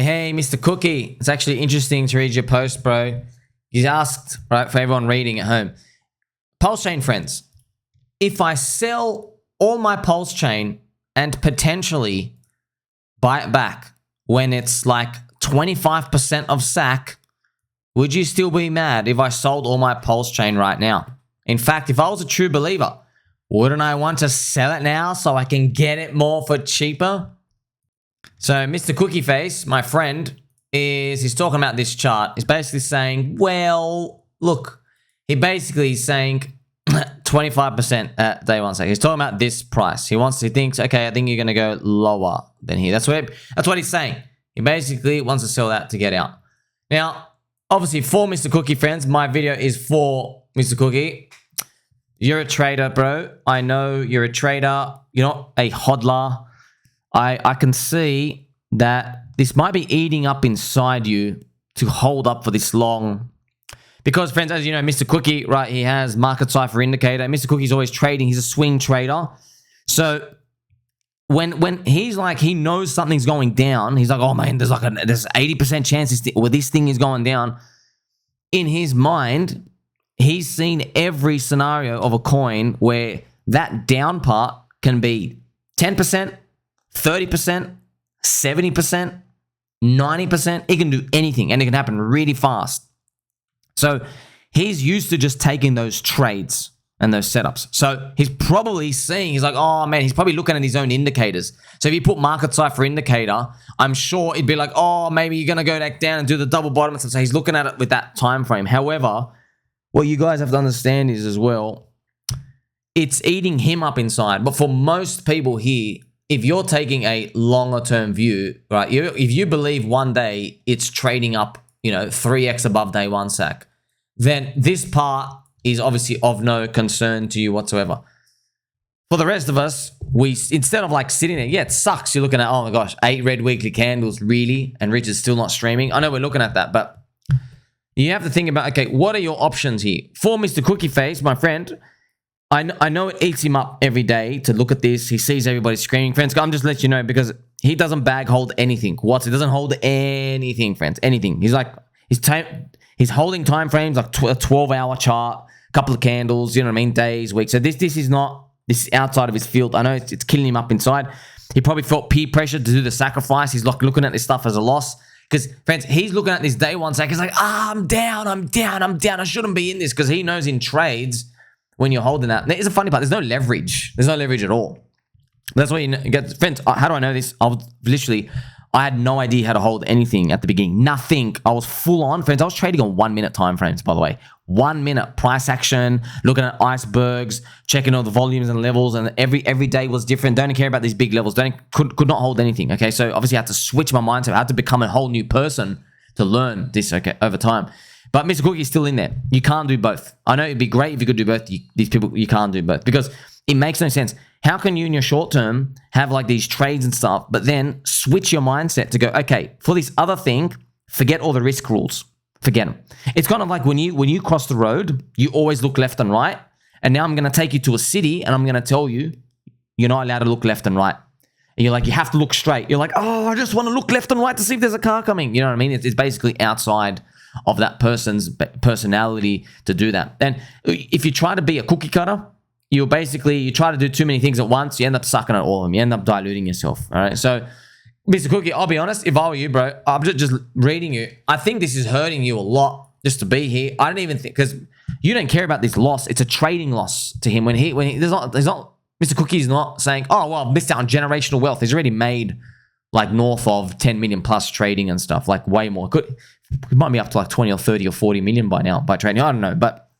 Hey, Mr. Cookie. It's actually interesting to read your post, bro. You asked, right, for everyone reading at home. PulseChain friends, if I sell all my PulseChain and potentially buy it back when it's like 25% of SAC, would you still be mad if I sold all my PulseChain right now? In fact, if I was a true believer, wouldn't I want to sell it now so I can get it more for cheaper? So Mr. Cookie Face, my friend, he's talking about this chart. He's basically saying, well, look, he basically is saying 25% at day one. So he's talking about this price. He thinks, okay, I think you're going to go lower than here. That's what he's saying. He basically wants to sell that to get out. Now, obviously for Mr. Cookie friends, my video is for Mr. Cookie. You're a trader, bro. I know you're a trader. You're not a hodler. I can see that this might be eating up inside you to hold up for this long. Because, friends, as you know, Mr. Cookie, right, he has market cipher indicator. Mr. Cookie's always trading. He's a swing trader. So when he's like, he knows something's going down, he's like, oh, man, there's 80% chance this thing is going down. In his mind, he's seen every scenario of a coin where that down part can be 10%, 30%, 70%, 90%. It can do anything, and it can happen really fast. So he's used to just taking those trades and those setups. So he's probably seeing, he's like, oh man, he's probably looking at his own indicators. So if you put market cipher indicator, I'm sure it'd be like, oh, maybe you're going to go back down and do the double bottom. So he's looking at it with that time frame. However, what you guys have to understand is as well, it's eating him up inside. But for most people here, if you're taking a longer term view, right, if you believe one day it's trading up, 3x above day one SAC, then this part is obviously of no concern to you whatsoever. For the rest of us, instead of like sitting there, yeah, it sucks. You're looking at, oh my gosh, 8 red weekly candles, really? And Rich is still not streaming. I know we're looking at that, but you have to think about, okay, what are your options here? For Mr. Cookie Face, my friend, I know it eats him up every day to look at this. He sees everybody screaming. Friends, I'm just letting you know because he doesn't bag hold anything. He doesn't hold anything, friends, anything. He's like, he's holding time frames like a 12-hour chart, a couple of candles, you know what I mean, days, weeks. So this is outside of his field. I know it's killing him up inside. He probably felt peer pressure to do the sacrifice. He's like looking at this stuff as a loss. Because, friends, he's looking at this day one SAC. He's like, I'm down. I shouldn't be in this because he knows in trades, when you're holding that, it's a funny part. There's no leverage. There's no leverage at all. That's what you get. Friends, how do I know this? I had no idea how to hold anything at the beginning. Nothing. I was full on. Friends, I was trading on 1 minute time frames, by the way. 1 minute price action, looking at icebergs, checking all the volumes and levels, and every day was different. Don't care about these big levels. Could not hold anything. Okay, so obviously I had to switch my mindset. I had to become a whole new person to learn this, okay, over time. But Mr. Cookie's still in there. You can't do both. I know it'd be great if you could do both. These people, you can't do both because it makes no sense. How can you in your short term have like these trades and stuff, but then switch your mindset to go, okay, for this other thing, forget all the risk rules. Forget them. It's kind of like when you cross the road, you always look left and right. And now I'm going to take you to a city and I'm going to tell you, you're not allowed to look left and right. And you're like, you have to look straight. You're like, oh, I just want to look left and right to see if there's a car coming. You know what I mean? It's basically outside of that person's personality to do that. And if you try to be a cookie cutter, you try to do too many things at once, you end up sucking at all of them. You end up diluting yourself. All right. So, Mr. Cookie, I'll be honest, if I were you, bro, I'm just reading you. I think this is hurting you a lot just to be here. I don't even think, because you don't care about this loss. It's a trading loss to him. Mr. Cookie's not saying, oh, well, I've missed out on generational wealth. He's already made like north of 10 million plus trading and stuff, like way more. It might be up to like 20 or 30 or 40 million by now by trading. I don't know, but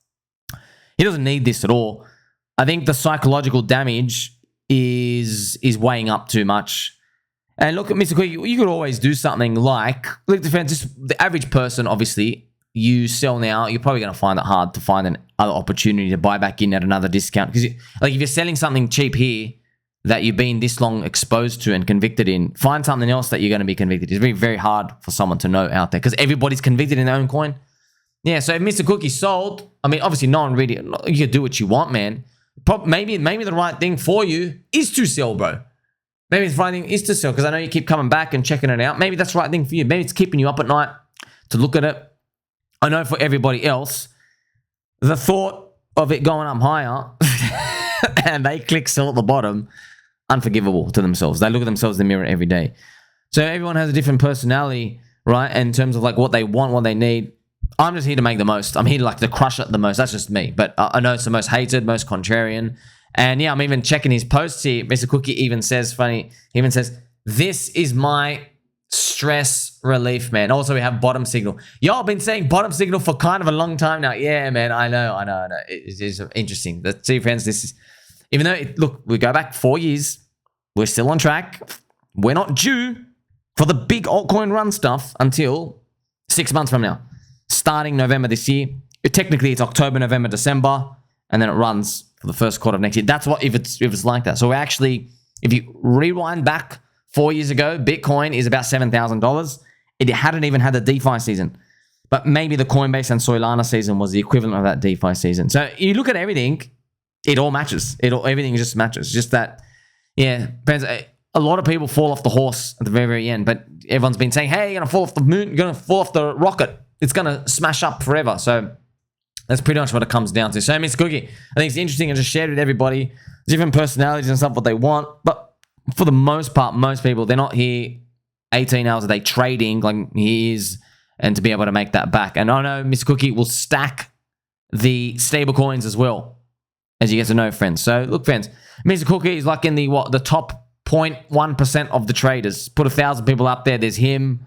he doesn't need this at all. I think the psychological damage is weighing up too much. And look at Mr. Cookie, you could always do something like, look, the average person, obviously, you sell now, you're probably going to find it hard to find another opportunity to buy back in at another discount. Because like if you're selling something cheap here that you've been this long exposed to and convicted in, find something else that you're going to be convicted. It's very, very hard for someone to know out there because everybody's convicted in their own coin. Yeah, so if Mr. Cookie sold, I mean, obviously no one really, you can do what you want, man. Maybe the right thing for you is to sell, bro. Maybe the right thing is to sell because I know you keep coming back and checking it out. Maybe that's the right thing for you. Maybe it's keeping you up at night to look at it. I know for everybody else, the thought of it going up higher and they click sell at the bottom, unforgivable to themselves. They look at themselves in the mirror every day. So everyone has a different personality, right? In terms of like what they want, what they need. I'm just here to make the most. I'm here to like to crush it the most. That's just me. But I know it's the most hated, most contrarian. And yeah, I'm even checking his posts here. Mr. Cookie even says, funny, he even says, this is my stress relief, man. Also, we have bottom signal. Y'all have been saying bottom signal for kind of a long time now. Yeah, man, I know. It is interesting. See, friends, this is, even though, look, we go back 4 years, we're still on track. We're not due for the big altcoin run stuff until 6 months from now. Starting November this year. Technically, it's October, November, December, and then it runs for the first quarter of next year. That's what if it's like that. So we're actually, if you rewind back 4 years ago, Bitcoin is about $7,000. It hadn't even had the DeFi season. But maybe the Coinbase and Solana season was the equivalent of that DeFi season. So you look at everything, it all matches. Everything just matches. Just that, yeah, depends. A lot of people fall off the horse at the very, very end, but everyone's been saying, hey, you're going to fall off the moon, you're going to fall off the rocket. It's going to smash up forever. So that's pretty much what it comes down to. So, Mr. Cookie, I think it's interesting and just shared with everybody different personalities and stuff, what they want. But for the most part, most people, they're not here 18 hours a day trading like he is and to be able to make that back. And I know Mr. Cookie will stack the stable coins as well as you get to know, friends. So, look, friends, Mr. Cookie is like in the top 0.1% of the traders. Put 1,000 people up there. There's him.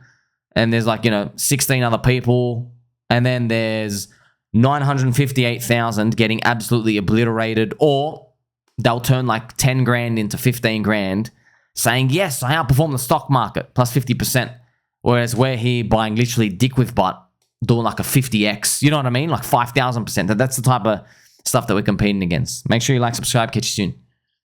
And there's 16 other people. And then there's 958,000 getting absolutely obliterated. Or they'll turn 10 grand into 15 grand saying, yes, I outperformed the stock market plus 50%. Whereas we're here buying literally dick with butt, doing a 50x. You know what I mean? 5,000%. That's the type of stuff that we're competing against. Make sure you like, subscribe. Catch you soon.